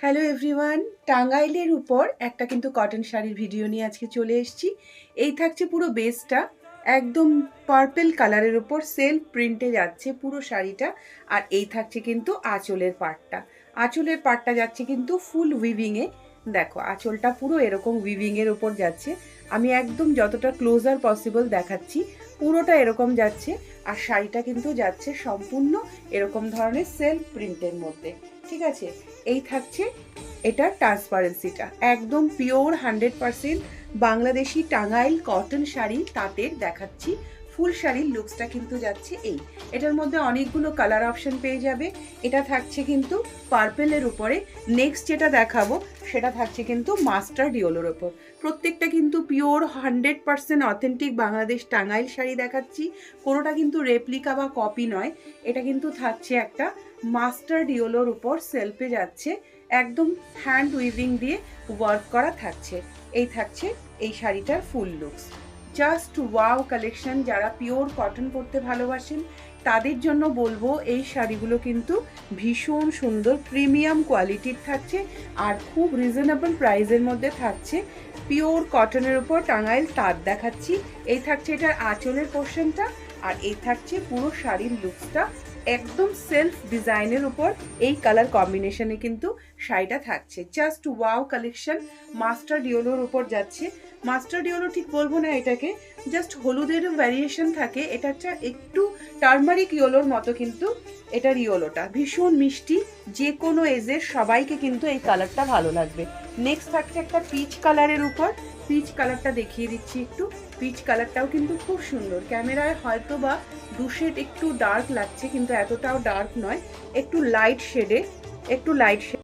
Hello everyone, টাঙ্গাইলের উপর একটা কিন্তু কটন শাড়ির ভিডিও নিয়ে আজকে চলে এসেছি। এই থাকছে পুরো বেসটা একদম পার্পল কালারের উপর সেলফ প্রিন্টে যাচ্ছে পুরো শাড়িটা। আর এই থাকছে কিন্তু আঁচলের পার্টটা যাচ্ছে কিন্তু ফুল উইভিংয়ে। দেখো আঁচলটা পুরো এরকম উইভিংয়ের উপর যাচ্ছে। আমি একদম যতটা ক্লোজার পসিবল দেখাচ্ছি, পুরোটা এরকম যাচ্ছে। আর শাড়িটা কিন্তু যাচ্ছে সম্পূর্ণ এরকম ধরনের সেলফ প্রিন্টের মধ্যে। ঠিক আছে, এই থাকছে এটার ট্রান্সপারেন্সিটা একদম পিওর 100% বাংলাদেশি টাঙ্গাইল কটন শাড়ি তাঁতের দেখাচ্ছি। ফুল শাড়ির লুকসটা কিন্তু যাচ্ছে এই। এটার মধ্যে অনেকগুলো কালার অপশন পেয়ে যাবে। এটা থাকছে কিন্তু পার্পেলের উপরে। নেক্সট যেটা দেখাবো সেটা থাকছে কিন্তু মাস্টার্ড ইয়েলোর ওপর। প্রত্যেকটা কিন্তু পিওর 100% অথেন্টিক বাংলাদেশ টাঙ্গাইল শাড়ি দেখাচ্ছি। কোনোটা কিন্তু রেপ্লিকা বা কপি নয়। এটা কিন্তু থাকছে একটা মাস্টার্ড ইয়েলোর উপর সেলফে যাচ্ছে, একদম হ্যান্ড উইভিং দিয়ে ওয়ার্ক করা থাকছে। এই থাকছে এই শাড়িটার ফুল লুকস। Just wow collection. যারা পিওর কটন পরতে ভালোবাসেন তাদের জন্য বলবো এই শাড়িগুলো কিন্তু ভীষণ সুন্দর প্রিমিয়াম কোয়ালিটির থাকছে আর খুব রিজনেবল প্রাইসের মধ্যে থাকছে। পিওর কটনের উপর টাঙ্গাইল তাঁত দেখাচ্ছি। এই থাকছে এটার আঁচলের পোর্শনটা, আর এই থাকছে পুরো শাড়ির লুকসটা একদম সেলফ ডিজাইনের উপর। এই কালার কম্বিনেশনে কিন্তু শাড়িটা থাকছে। Just wow collection. মাস্টার্ড ইয়েলোর উপর যাচ্ছে। মাস্টার্ড ইয়েলো ঠিক বলবো না এটাকে, জাস্ট হলুদেরও ভ্যারিয়েশন থাকে। এটা একটু টার্মারিক ইয়েলোর মতো, কিন্তু এটার ইয়েলোটা ভীষণ মিষ্টি। যে কোনো এজের সবাইকে কিন্তু এই কালারটা ভালো লাগবে। নেক্সট থাকছে একটা পিচ কালারের উপর। পিচ কালারটা দেখিয়ে দিচ্ছি একটু। পিচ কালারটাও কিন্তু খুব সুন্দর। ক্যামেরায় হয়তো বা দু শেড একটু ডার্ক লাগছে, কিন্তু এতটাও ডার্ক নয়, একটু লাইট শেডে